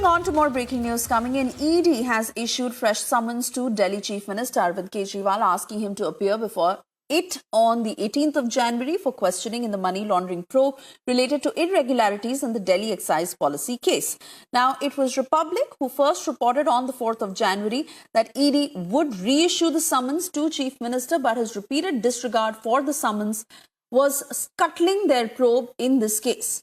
Moving on to more breaking news coming in, ED has issued fresh summons to Delhi Chief Minister Arvind Kejriwal, asking him to appear before it on the 18th of January for questioning in the money laundering probe related to irregularities in the Delhi excise policy case. Now, it was Republic who first reported on the 4th of January that ED would reissue the summons to Chief Minister, but his repeated disregard for the summons was scuttling their probe in this case.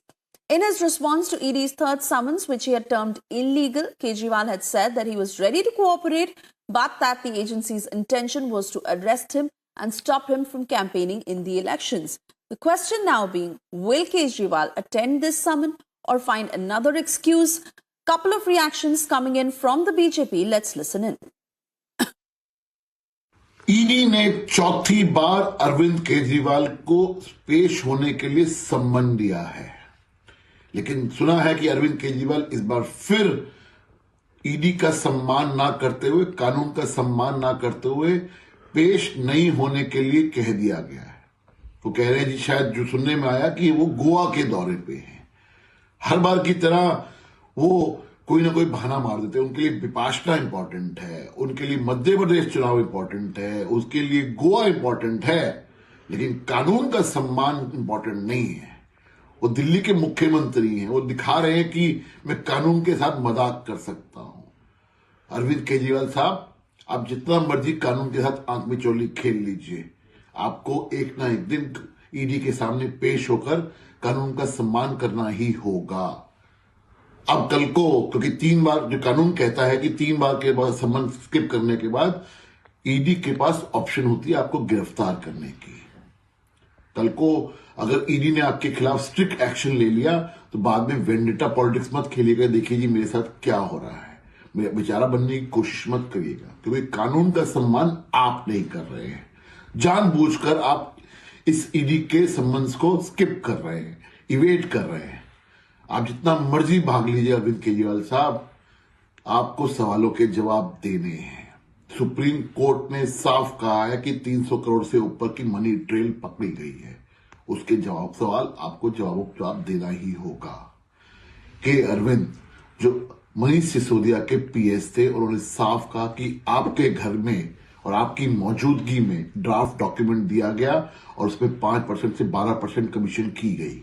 In his response to ED's third summons, which he had termed illegal, Kejriwal had said that he was ready to cooperate, but that the agency's intention was to arrest him and stop him from campaigning in the elections. The question now being, will Kejriwal attend this summon or find another excuse? Couple of reactions coming in from the BJP. Let's listen in. ED ने चौथी बार अरविंद केजरीवाल को पेश होने के लिए सम्मन दिया है, लेकिन सुना है कि अरविंद केजरीवाल इस बार फिर ईडी का सम्मान ना करते हुए, कानून का सम्मान ना करते हुए पेश नहीं होने के लिए कह दिया गया है। वो कह रहे हैं जी, शायद जो सुनने में आया कि वो गोवा के दौरे पे हैं। हर बार की तरह वो कोई ना कोई बहाना मार देते हैं। उनके लिए विपाशना इंपॉर्टेंट है, उनके लिए मध्य प्रदेश चुनाव इंपॉर्टेंट है, उसके लिए गोवा इंपॉर्टेंट है, लेकिन कानून का सम्मान इंपॉर्टेंट नहीं है। वो दिल्ली के मुख्यमंत्री हैं, वो दिखा रहे हैं कि मैं कानून के साथ मजाक कर सकता हूं। अरविंद केजरीवाल साहब, आप जितना मर्जी कानून के साथ आंख में चोली खेल लीजिए, आपको एक ना एक दिन ईडी के सामने पेश होकर कानून का सम्मान करना ही होगा। अब कल को, क्योंकि 3 बार जो कानून कहता है कि 3 बार के बाद सम्मान स्किप करने के बाद ईडी के पास ऑप्शन होती है आपको गिरफ्तार करने की। कल को अगर ईडी ने आपके खिलाफ स्ट्रिक्ट एक्शन ले लिया तो बाद में वेंडेटा पॉलिटिक्स मत खेलिएगा, देखिए जी मेरे साथ क्या हो रहा है, मेरा बेचारा बनने की कोशिश मत करिएगा, क्योंकि कानून का सम्मान आप नहीं कर रहे हैं। जानबूझकर आप इस ईडी के सम्मन्स को स्किप कर रहे हैं, इवेट कर रहे हैं। आप जितना मर्जी भाग लीजिए अरविंद केजरीवाल साहब, आपको सवालों के जवाब देने हैं। सुप्रीम कोर्ट ने साफ कहा है कि 300 करोड़ से ऊपर की मनी ट्रेल पकड़ी गई है, उसके सवाल आपको जवाब देना ही होगा। के अरविंद जो मनीष सिसोदिया के पीएस थे, उन्होंने साफ कहा कि आपके घर में और आपकी मौजूदगी में ड्राफ्ट डॉक्यूमेंट दिया गया और उसमें 5% से 12% कमीशन की गई।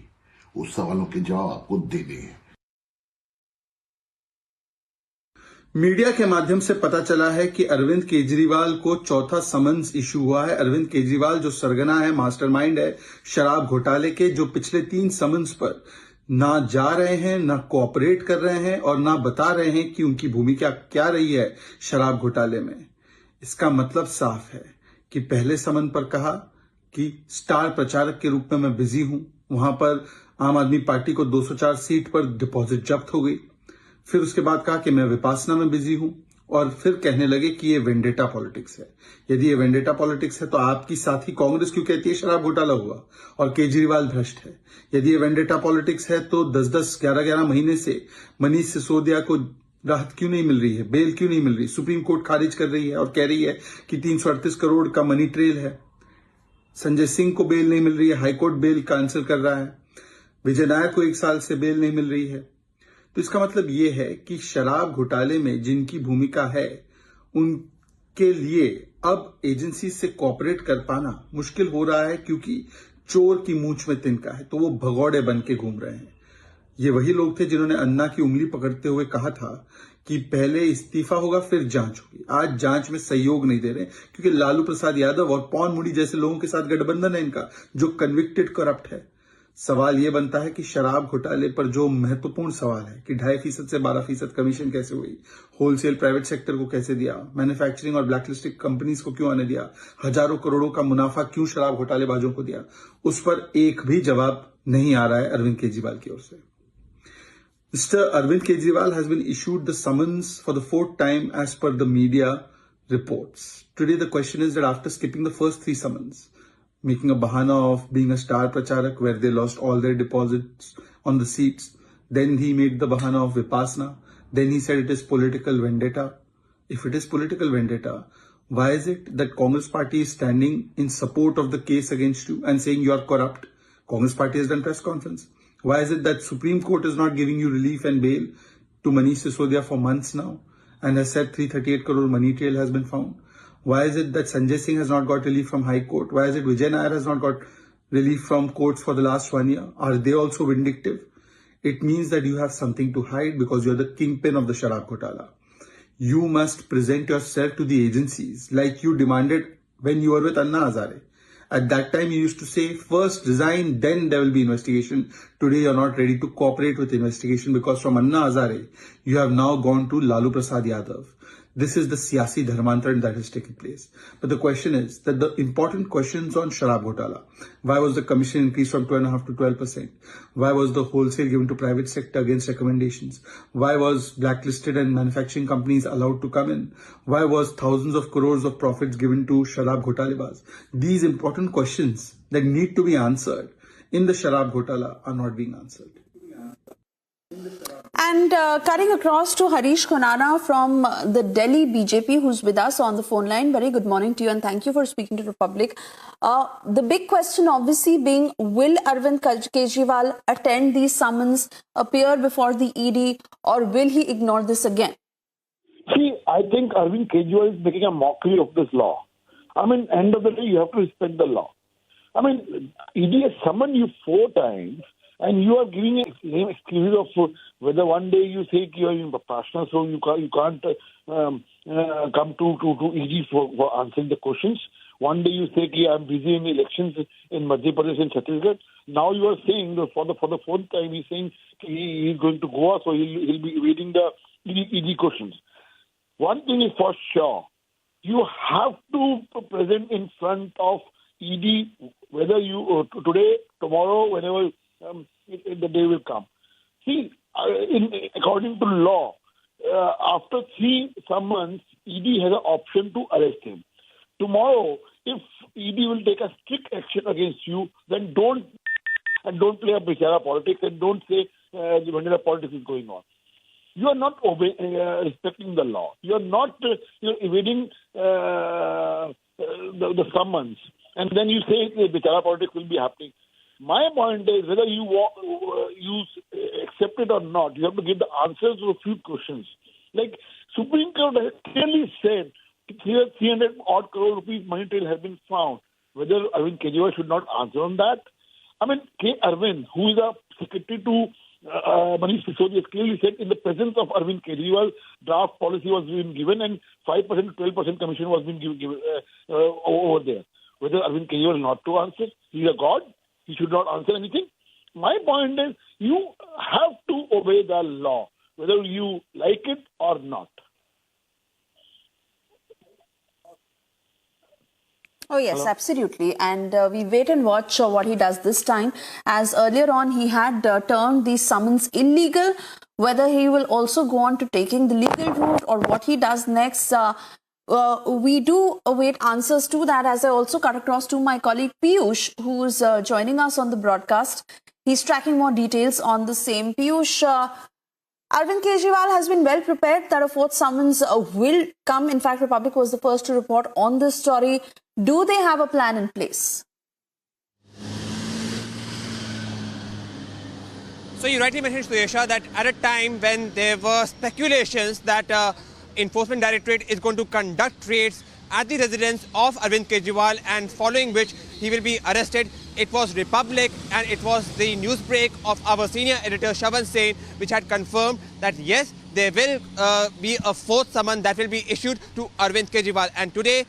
उस सवालों के जवाब आपको देने हैं। मीडिया के माध्यम से पता चला है कि अरविंद केजरीवाल को चौथा समन्स इशू हुआ है। अरविंद केजरीवाल जो सरगना है, मास्टरमाइंड है शराब घोटाले के, जो पिछले 3 समन्स पर ना जा रहे हैं, ना कोऑपरेट कर रहे हैं और ना बता रहे हैं कि उनकी भूमिका क्या रही है शराब घोटाले में। इसका मतलब साफ है कि पहले समन पर कहा कि स्टार प्रचारक के रूप में मैं बिजी हूं, वहां पर आम आदमी पार्टी को 204 सीट पर डिपॉजिट जब्त हो गई। फिर उसके बाद कहा कि मैं विपासना में बिजी हूं, और फिर कहने लगे कि ये वेंडेटा पॉलिटिक्स है। यदि ये वेंडेटा पॉलिटिक्स है तो आपकी साथी कांग्रेस क्यों कहती है शराब घोटाला हुआ और केजरीवाल भ्रष्ट है? यदि ये वेंडेटा पॉलिटिक्स है तो 10-10, 11-11 महीने से मनीष सिसोदिया को राहत क्यों नहीं मिल रही है, बेल क्यों नहीं मिल रही? सुप्रीम कोर्ट खारिज कर रही है और कह रही है कि 338 करोड़ का मनी ट्रेल है। संजय सिंह को बेल नहीं मिल रही है, हाईकोर्ट बेल कैंसिल कर रहा है। विजय नायर को 1 साल से बेल नहीं मिल रही है। तो इसका मतलब यह है कि शराब घोटाले में जिनकी भूमिका है उनके लिए अब एजेंसी से कोऑपरेट कर पाना मुश्किल हो रहा है, क्योंकि चोर की मूंछ में तिनका है तो वो भगौड़े बन के घूम रहे हैं। ये वही लोग थे जिन्होंने अन्ना की उंगली पकड़ते हुए कहा था कि पहले इस्तीफा होगा फिर जांच होगी। आज जांच में सहयोग नहीं दे रहे क्योंकि लालू प्रसाद यादव और पवन मुड़ी जैसे लोगों के साथ गठबंधन है इनका, जो कन्विक्टेड करप्ट है। सवाल यह बनता है कि शराब घोटाले पर जो महत्वपूर्ण सवाल है कि 2.5% से 12% कमीशन कैसे हुई, होलसेल प्राइवेट सेक्टर को कैसे दिया, मैन्युफैक्चरिंग और ब्लैकलिस्टेड कंपनीज को क्यों आने दिया, हजारों करोड़ों का मुनाफा क्यों शराब घोटालेबाजों को दिया, उस पर एक भी जवाब नहीं आ रहा है अरविंद केजरीवाल की ओर से। Mr. Arvind Kejriwal has been issued the summons for the 4th time as per the media reports. Today the question is that after skipping the first 3 summons, making a bahana of being a star pracharak where they lost all their deposits on the seats, then he made the bahana of Vipassana, then he said it is political vendetta. If it is political vendetta, why is it that Congress party is standing in support of the case against you and saying you are corrupt? Congress party has done press conference. Why is it that Supreme Court is not giving you relief and bail to Manish Sisodia for months now and has said 338 crore money trail has been found? Why is it that Sanjay Singh has not got relief from High Court? Why is it Vijay Nair has not got relief from courts for the last 1 year? Are they also vindictive? It means that you have something to hide because you're the kingpin of the Sharab Ghotala. You must present yourself to the agencies like you demanded when you were with Anna Hazare. At that time, you used to say, first resign, then there will be investigation. Today, you're not ready to cooperate with investigation because from Anna Hazare, you have now gone to Lalu Prasad Yadav. This is the siyasi dharmantran that has taken place. But the question is that the important questions on Sharab Ghotala. Why was the commission increased from 2.5% to 12%? Why was the wholesale given to private sector against recommendations? Why was blacklisted and manufacturing companies allowed to come in? Why was thousands of crores of profits given to Sharab Ghotalebaz? These important questions that need to be answered in the Sharab Ghotala are not being answered. And cutting across to Harish Khunana from the Delhi BJP, who's with us on the phone line. Very good morning to you and thank you for speaking to the Republic. The big question obviously being, will Arvind Kejriwal attend these summons, appear before the ED, or will he ignore this again? See, I think Arvind Kejriwal is making a mockery of this law. I mean, end of the day, you have to respect the law. I mean, ED has summoned you 4 times. And you are giving an excuse of whether one day you say you are in Vipassana, so you can't come to ED for answering the questions. One day you say I am busy in elections in Madhya Pradesh and Chhattisgarh. Now you are saying that for the 4th time he's saying he is going to Goa, so he'll be evading the ED questions. One thing is for sure, you have to present in front of ED whether you today, tomorrow, whenever. The day will come. See, according to law, after 3 summons, ED has an option to arrest him. Tomorrow, if ED will take a strict action against you, then don't play a bichara politics and don't say the vanilla politics is going on. You are not respecting the law. You are not evading the summons, and then you say the bichara politics will be happening. My point is whether you accept it or not, you have to give the answers to a few questions. Like Supreme Court has clearly said 300 odd crore rupees money trail has been found. Whether Arvind Kejriwal should not answer on that. I mean, K. Arvind, who is a secretary to Manish Sisodia, clearly said in the presence of Arvind Kejriwal, draft policy was being given and 5% to 12% commission was being given over there. Whether Arvind Kejriwal not to answer, he is a god. He should not answer anything. My point is, you have to obey the law, whether you like it or not. Oh, yes, Hello? Absolutely. And we wait and watch what he does this time. As earlier on, he had termed these summons illegal. Whether he will also go on to taking the legal route or what he does next, we do await answers to that, as I also cut across to my colleague Piyush, who's joining us on the broadcast. He's tracking more details on the same. Piyush, Arvind Kejriwal has been well prepared that a 4th summons will come. In fact, Republic was the first to report on this story. Do they have a plan in place? So you rightly mentioned, Suyesha, that at a time when there were speculations that Enforcement Directorate is going to conduct raids at the residence of Arvind Kejriwal, and following which he will be arrested. It was Republic and it was the news break of our senior editor Shravan Sen which had confirmed that yes, there will be a 4th summon that will be issued to Arvind Kejriwal. And today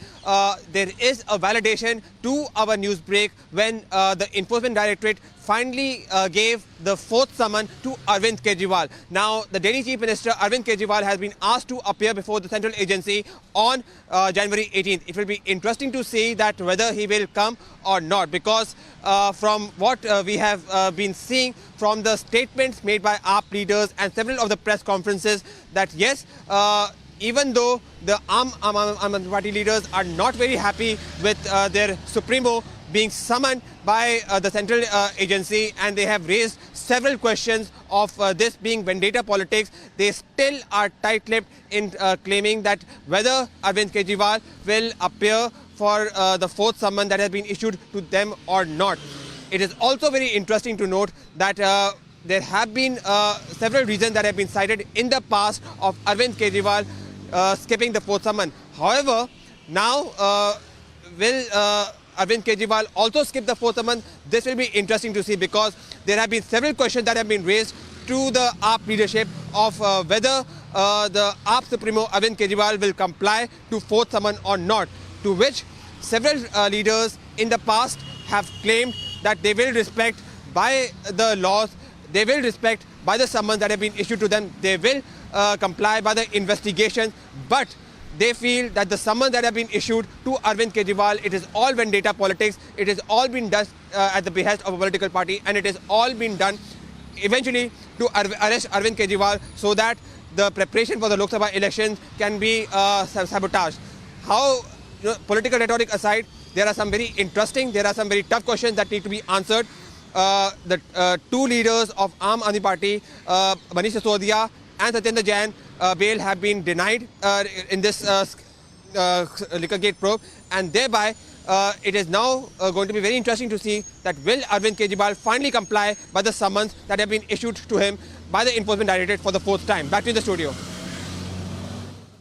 there is a validation to our news break when the Enforcement Directorate finally gave the 4th summon to Arvind Kejriwal. Now, the Delhi Chief Minister Arvind Kejriwal has been asked to appear before the central agency on January 18th. It will be interesting to see that whether he will come or not, because from what we have been seeing from the statements made by AAP leaders and several of the press conferences, that yes, even though the Aam Aadmi Party leaders are not very happy with their Supremo being summoned by the central agency, and they have raised several questions of this being vendetta politics, they still are tight-lipped in claiming that whether Arvind Kejriwal will appear for the 4th summon that has been issued to them or not. It is also very interesting to note that there have been several reasons that have been cited in the past of Arvind Kejriwal skipping the fourth summon. However, now will Arvind Kejriwal also skip the fourth summon? This will be interesting to see, because there have been several questions that have been raised to the AAP leadership of whether the AAP Supremo Arvind Kejriwal will comply to fourth summon or not, to which several leaders in the past have claimed that they will respect by the laws, they will respect by the summons that have been issued to them, they will comply by the investigation, but they feel that the summons that have been issued to Arvind Kejriwal, it is all vendetta politics, it has all been done at the behest of a political party, and it has all been done eventually to arrest Arvind Kejriwal so that the preparation for the Lok Sabha elections can be sabotaged. How, political rhetoric aside, there are some very interesting, there are some very tough questions that need to be answered. The two leaders of Aam Aadmi Party, Manish Sisodia and Satyendra Jain, bail have been denied in this Liquorgate probe, and thereby it is now going to be very interesting to see that will Arvind Kejriwal finally comply by the summons that have been issued to him by the Enforcement Directorate for the fourth time. Back to the studio.